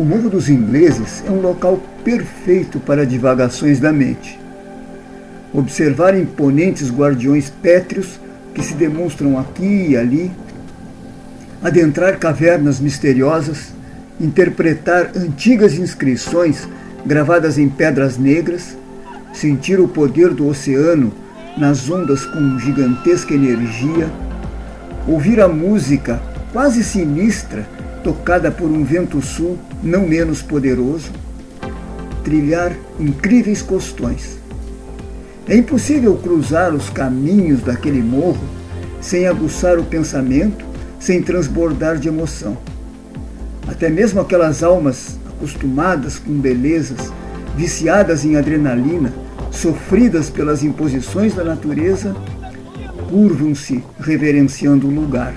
Morro dos Ingleses é um local perfeito para divagações da mente. Observar imponentes guardiões pétreos que se demonstram aqui e ali, adentrar cavernas misteriosas, interpretar antigas inscrições gravadas em pedras negras, sentir o poder do oceano nas ondas com gigantesca energia, ouvir a música quase sinistra tocada por um vento sul não menos poderoso, trilhar incríveis costões. É impossível cruzar os caminhos daquele morro sem aguçar o pensamento, sem transbordar de emoção. Até mesmo aquelas almas acostumadas com belezas, viciadas em adrenalina, sofridas pelas imposições da natureza, curvam-se reverenciando o lugar.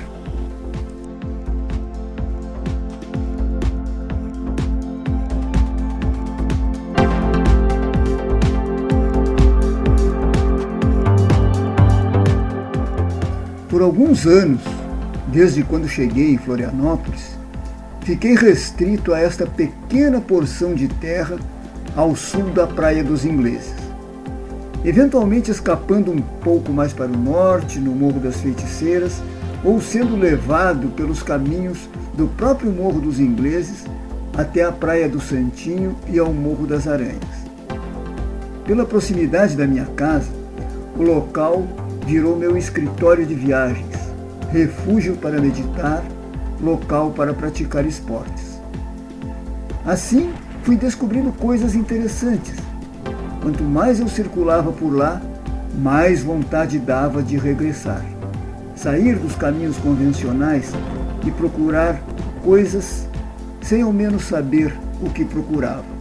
Por alguns anos, desde quando cheguei em Florianópolis, fiquei restrito a esta pequena porção de terra ao sul da Praia dos Ingleses. Eventualmente escapando um pouco mais para o norte, no Morro das Feiticeiras, ou sendo levado pelos caminhos do próprio Morro dos Ingleses até a Praia do Santinho e ao Morro das Aranhas. Pela proximidade da minha casa, o local virou meu escritório de viagens, refúgio para meditar, local para praticar esportes. Assim, fui descobrindo coisas interessantes. Quanto mais eu circulava por lá, mais vontade dava de regressar, sair dos caminhos convencionais e procurar coisas sem ao menos saber o que procurava.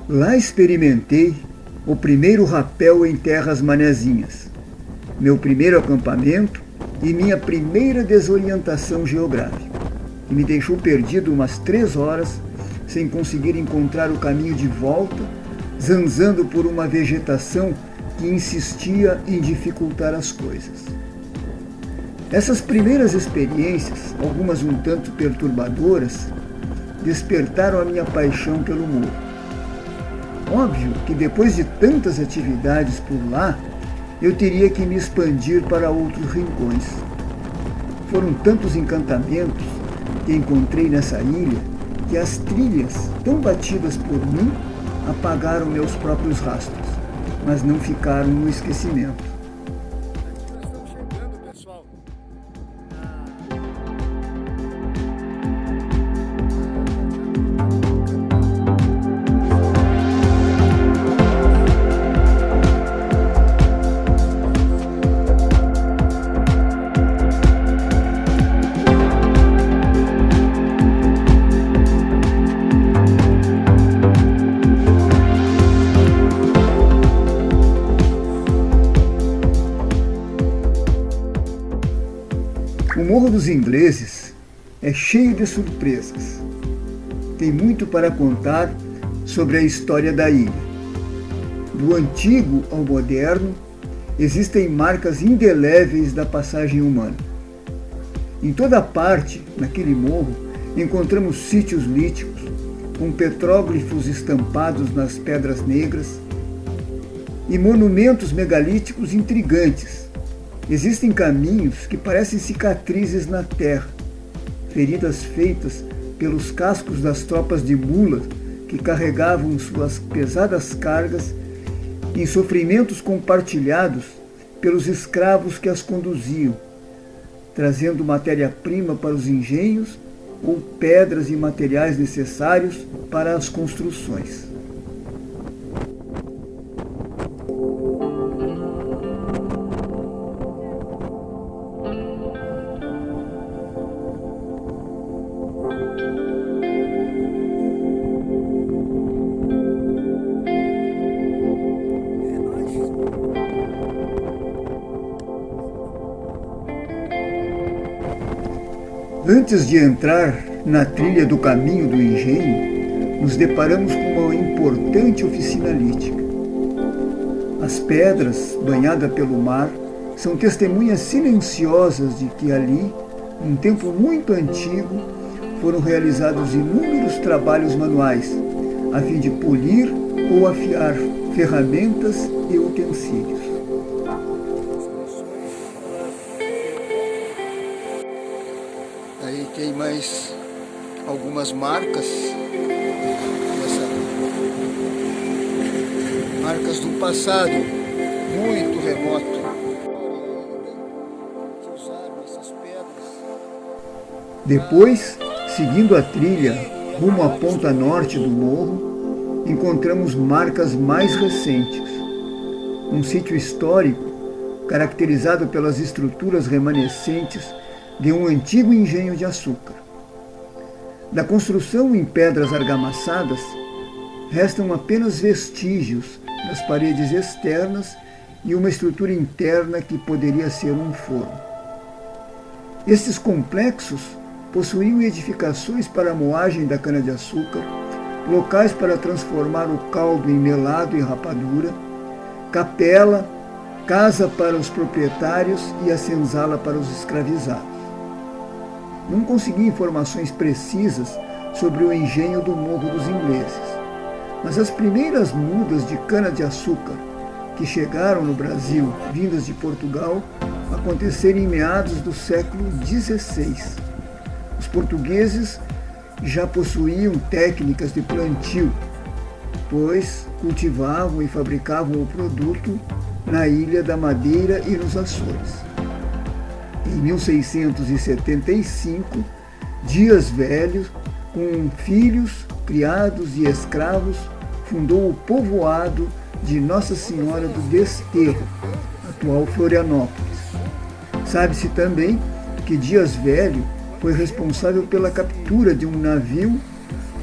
Lá experimentei o primeiro rapel em terras manezinhas, meu primeiro acampamento e minha primeira desorientação geográfica, que me deixou perdido umas 3 horas sem conseguir encontrar o caminho de volta, zanzando por uma vegetação que insistia em dificultar as coisas. Essas primeiras experiências, algumas um tanto perturbadoras, despertaram a minha paixão pelo morro. Óbvio que depois de tantas atividades por lá, eu teria que me expandir para outros rincões. Foram tantos encantamentos que encontrei nessa ilha que as trilhas, tão batidas por mim, apagaram meus próprios rastros, mas não ficaram no esquecimento. O Morro dos Ingleses é cheio de surpresas. Tem muito para contar sobre a história da ilha. Do antigo ao moderno, existem marcas indeléveis da passagem humana. Em toda parte, naquele morro, encontramos sítios líticos, com petróglifos estampados nas pedras negras e monumentos megalíticos intrigantes. Existem caminhos que parecem cicatrizes na terra, feridas feitas pelos cascos das tropas de mulas que carregavam suas pesadas cargas em sofrimentos compartilhados pelos escravos que as conduziam, trazendo matéria-prima para os engenhos ou pedras e materiais necessários para as construções. Antes de entrar na trilha do caminho do engenho, nos deparamos com uma importante oficina lítica. As pedras, banhadas pelo mar, são testemunhas silenciosas de que ali, num tempo muito antigo, foram realizados inúmeros trabalhos manuais, a fim de polir ou afiar ferramentas e utensílios. Aí tem mais algumas marcas, marcas do passado muito remoto. Depois, seguindo a trilha rumo à ponta norte do morro, encontramos marcas mais recentes. Um sítio histórico caracterizado pelas estruturas remanescentes de um antigo engenho de açúcar. Da construção em pedras argamassadas, restam apenas vestígios das paredes externas e uma estrutura interna que poderia ser um forno. Estes complexos possuíam edificações para a moagem da cana-de-açúcar, locais para transformar o caldo em melado e rapadura, capela, casa para os proprietários e a senzala para os escravizados. Não consegui informações precisas sobre o engenho do Morro dos Ingleses, mas as primeiras mudas de cana-de-açúcar que chegaram no Brasil, vindas de Portugal, aconteceram em meados do século XVI. Os portugueses já possuíam técnicas de plantio, pois cultivavam e fabricavam o produto na Ilha da Madeira e nos Açores. Em 1675, Dias Velho, com filhos, criados e escravos, fundou o povoado de Nossa Senhora do Desterro, atual Florianópolis. Sabe-se também que Dias Velho foi responsável pela captura de um navio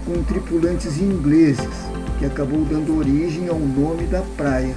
com tripulantes ingleses, que acabou dando origem ao nome da praia.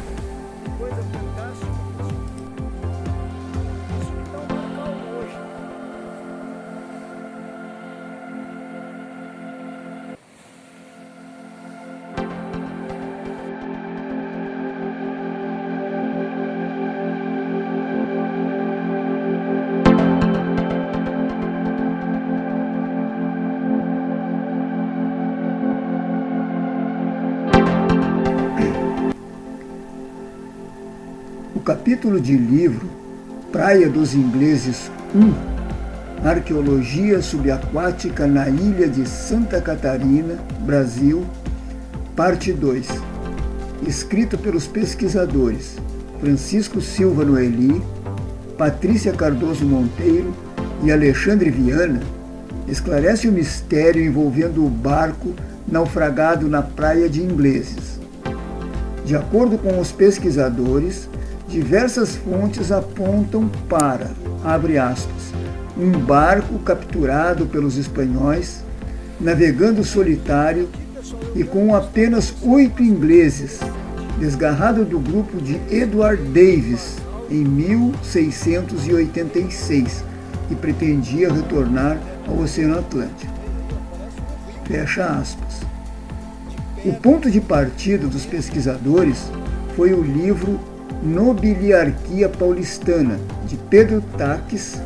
O capítulo de livro Praia dos Ingleses 1, Arqueologia subaquática na ilha de Santa Catarina, Brasil, parte 2, escrito pelos pesquisadores Francisco Silva Noeli, Patrícia Cardoso Monteiro e Alexandre Viana, esclarece o mistério envolvendo o barco naufragado na Praia de Ingleses. De acordo com os pesquisadores, diversas fontes apontam para, abre aspas, um barco capturado pelos espanhóis, navegando solitário e com apenas 8 ingleses, desgarrado do grupo de Edward Davis em 1686 e pretendia retornar ao Oceano Atlântico. Fecha aspas. O ponto de partida dos pesquisadores foi o livro Nobiliarquia Paulistana, de Pedro Taques,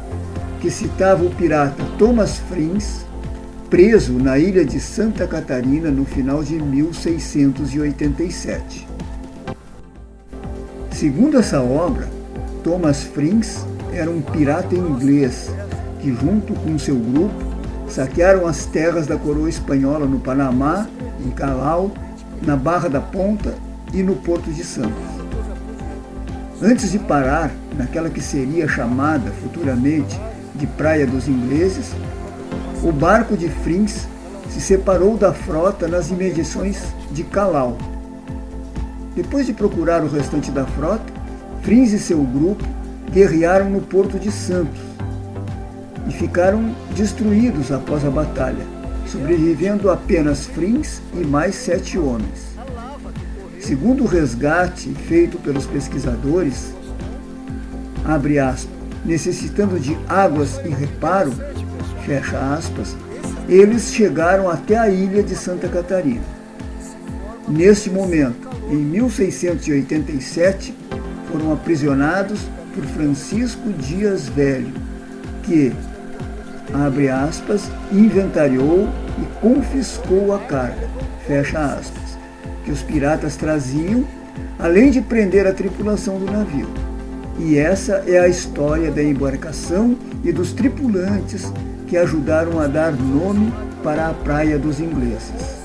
que citava o pirata Thomas Frins, preso na ilha de Santa Catarina no final de 1687. Segundo essa obra, Thomas Frins era um pirata inglês que, junto com seu grupo, saquearam as terras da coroa espanhola no Panamá, em Callao, na Barra da Ponta e no Porto de Santos. Antes de parar naquela que seria chamada futuramente de Praia dos Ingleses, o barco de Frins se separou da frota nas imediações de Callao. Depois de procurar o restante da frota, Frins e seu grupo guerrearam no Porto de Santos e ficaram destruídos após a batalha, sobrevivendo apenas Frins e mais 7 homens. Segundo o resgate feito pelos pesquisadores, abre aspas, necessitando de águas e reparo, fecha aspas, eles chegaram até a ilha de Santa Catarina. Neste momento, em 1687, foram aprisionados por Francisco Dias Velho, que, abre aspas, inventariou e confiscou a carga, fecha aspas, que os piratas traziam, além de prender a tripulação do navio. E essa é a história da embarcação e dos tripulantes que ajudaram a dar nome para a Praia dos Ingleses.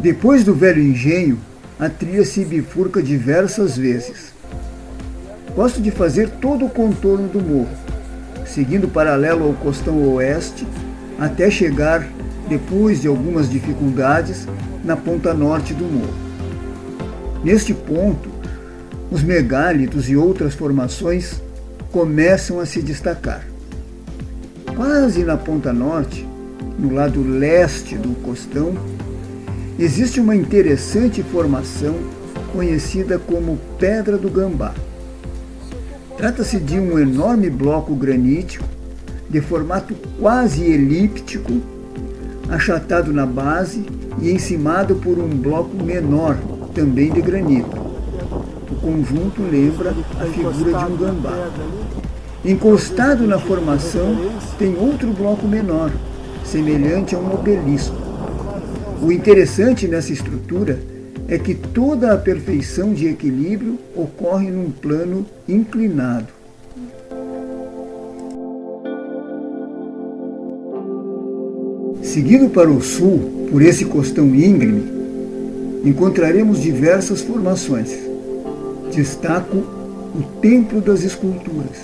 Depois do velho engenho, a trilha se bifurca diversas vezes. Gosto de fazer todo o contorno do morro, seguindo paralelo ao costão oeste, até chegar, depois de algumas dificuldades, na ponta norte do morro. Neste ponto, os megálitos e outras formações começam a se destacar. Quase na ponta norte, no lado leste do costão, existe uma interessante formação conhecida como Pedra do Gambá. Trata-se de um enorme bloco granítico de formato quase elíptico, achatado na base e encimado por um bloco menor, também de granito. O conjunto lembra a figura de um gambá. Encostado na formação tem outro bloco menor, semelhante a um obelisco. O interessante nessa estrutura é que toda a perfeição de equilíbrio ocorre num plano inclinado. Seguindo para o sul, por esse costão íngreme, encontraremos diversas formações. Destaco o Templo das Esculturas,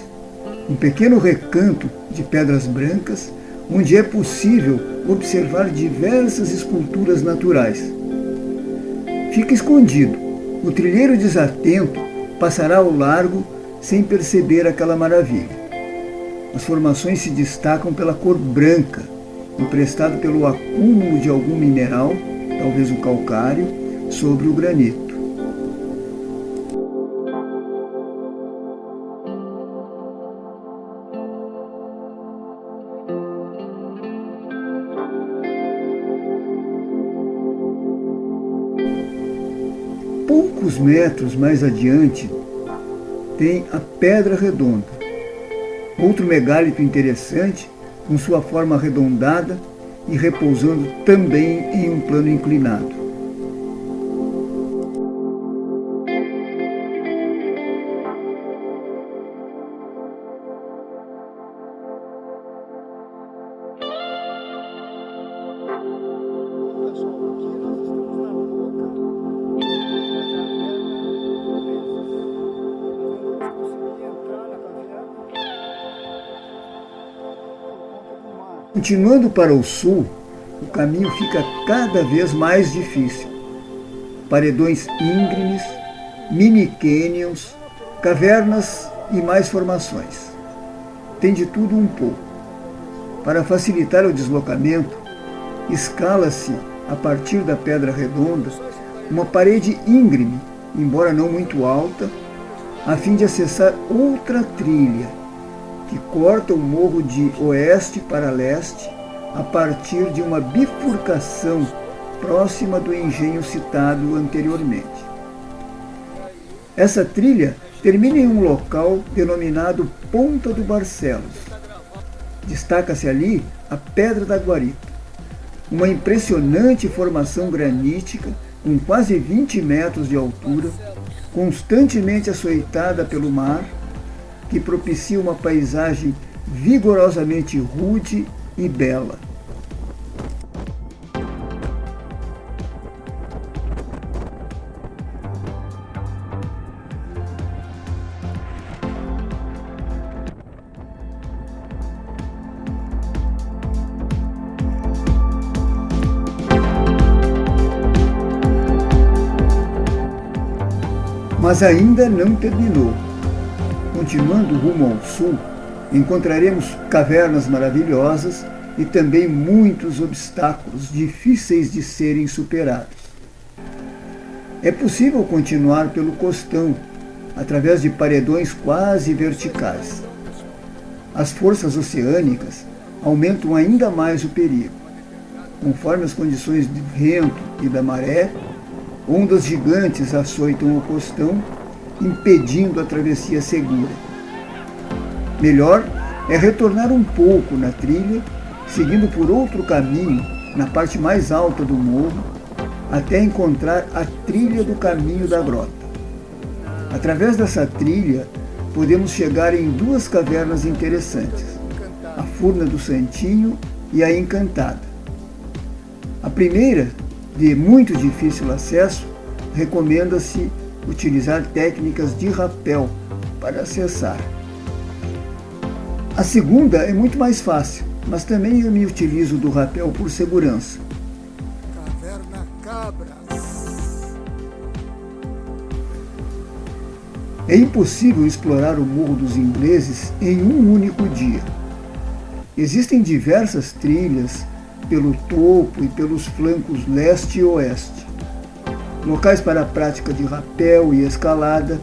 um pequeno recanto de pedras brancas onde é possível observar diversas esculturas naturais. Fica escondido. O trilheiro desatento passará ao largo sem perceber aquela maravilha. As formações se destacam pela cor branca, emprestado pelo acúmulo de algum mineral, talvez o calcário, sobre o granito. Poucos metros mais adiante tem a Pedra Redonda, outro megálito interessante com sua forma arredondada e repousando também em um plano inclinado. Continuando para o sul, o caminho fica cada vez mais difícil. Paredões íngremes, mini-cânions, cavernas e mais formações. Tem de tudo um pouco. Para facilitar o deslocamento, escala-se, a partir da Pedra Redonda, uma parede íngreme, embora não muito alta, a fim de acessar outra trilha, que corta o morro de oeste para leste a partir de uma bifurcação próxima do engenho citado anteriormente. Essa trilha termina em um local denominado Ponta do Barcelos. Destaca-se ali a Pedra da Guarita, uma impressionante formação granítica com quase 20 metros de altura, constantemente açoitada pelo mar, que propicia uma paisagem vigorosamente rude e bela. Mas ainda não terminou. Continuando rumo ao sul, encontraremos cavernas maravilhosas e também muitos obstáculos difíceis de serem superados. É possível continuar pelo costão, através de paredões quase verticais. As forças oceânicas aumentam ainda mais o perigo. Conforme as condições do vento e da maré, ondas gigantes açoitam o costão, impedindo a travessia segura. Melhor é retornar um pouco na trilha, seguindo por outro caminho na parte mais alta do morro, até encontrar a trilha do caminho da grota. Através dessa trilha, podemos chegar em duas cavernas interessantes, a Furna do Santinho e a Encantada. A primeira, de muito difícil acesso, recomenda-se utilizar técnicas de rapel para acessar. A segunda é muito mais fácil, mas também eu me utilizo do rapel por segurança. Caverna Cabras. É impossível explorar o Morro dos Ingleses em um único dia. Existem diversas trilhas pelo topo e pelos flancos leste e oeste. Locais para a prática de rapel e escalada,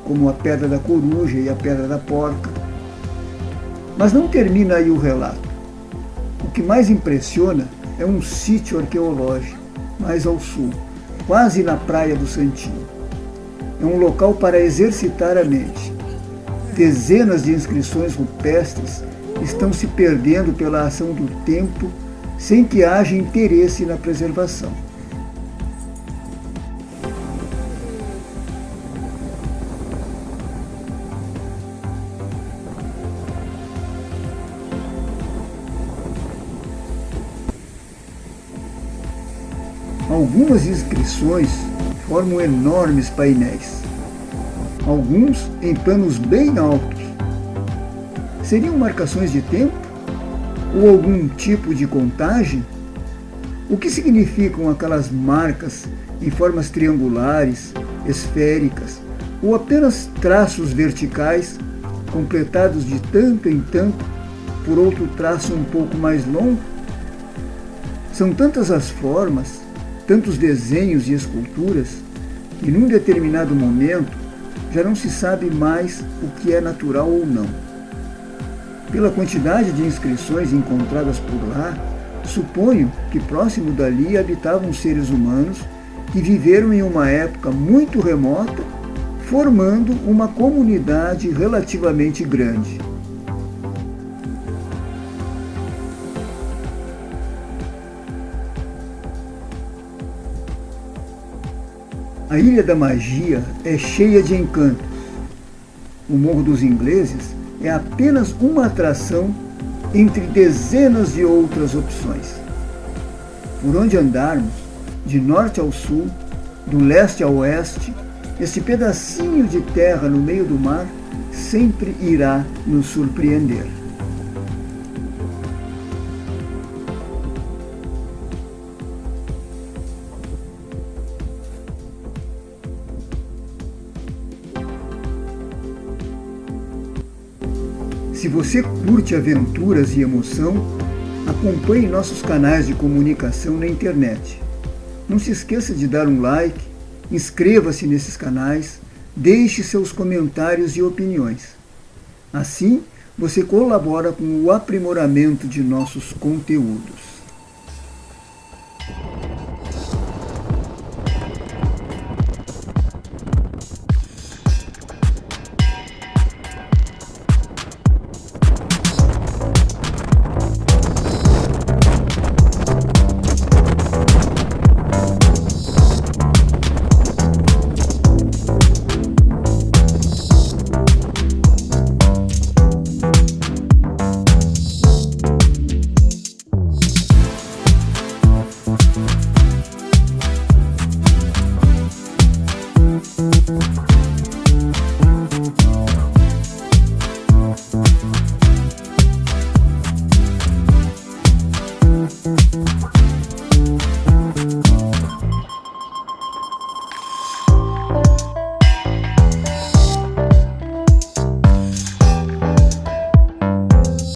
como a Pedra da Coruja e a Pedra da Porca. Mas não termina aí o relato. O que mais impressiona é um sítio arqueológico, mais ao sul, quase na Praia do Santinho. É um local para exercitar a mente. Dezenas de inscrições rupestres estão se perdendo pela ação do tempo sem que haja interesse na preservação. Algumas inscrições formam enormes painéis, alguns em planos bem altos. Seriam marcações de tempo? Ou algum tipo de contagem? O que significam aquelas marcas em formas triangulares, esféricas ou apenas traços verticais, completados de tanto em tanto por outro traço um pouco mais longo? São tantas as formas, tantos desenhos e esculturas, que num determinado momento já não se sabe mais o que é natural ou não. Pela quantidade de inscrições encontradas por lá, suponho que próximo dali habitavam seres humanos que viveram em uma época muito remota, formando uma comunidade relativamente grande. A Ilha da Magia é cheia de encantos. O Morro dos Ingleses é apenas uma atração entre dezenas de outras opções. Por onde andarmos, de norte ao sul, do leste a oeste, este pedacinho de terra no meio do mar sempre irá nos surpreender. Se você curte aventuras e emoção, acompanhe nossos canais de comunicação na internet. Não se esqueça de dar um like, inscreva-se nesses canais, deixe seus comentários e opiniões. Assim, você colabora com o aprimoramento de nossos conteúdos.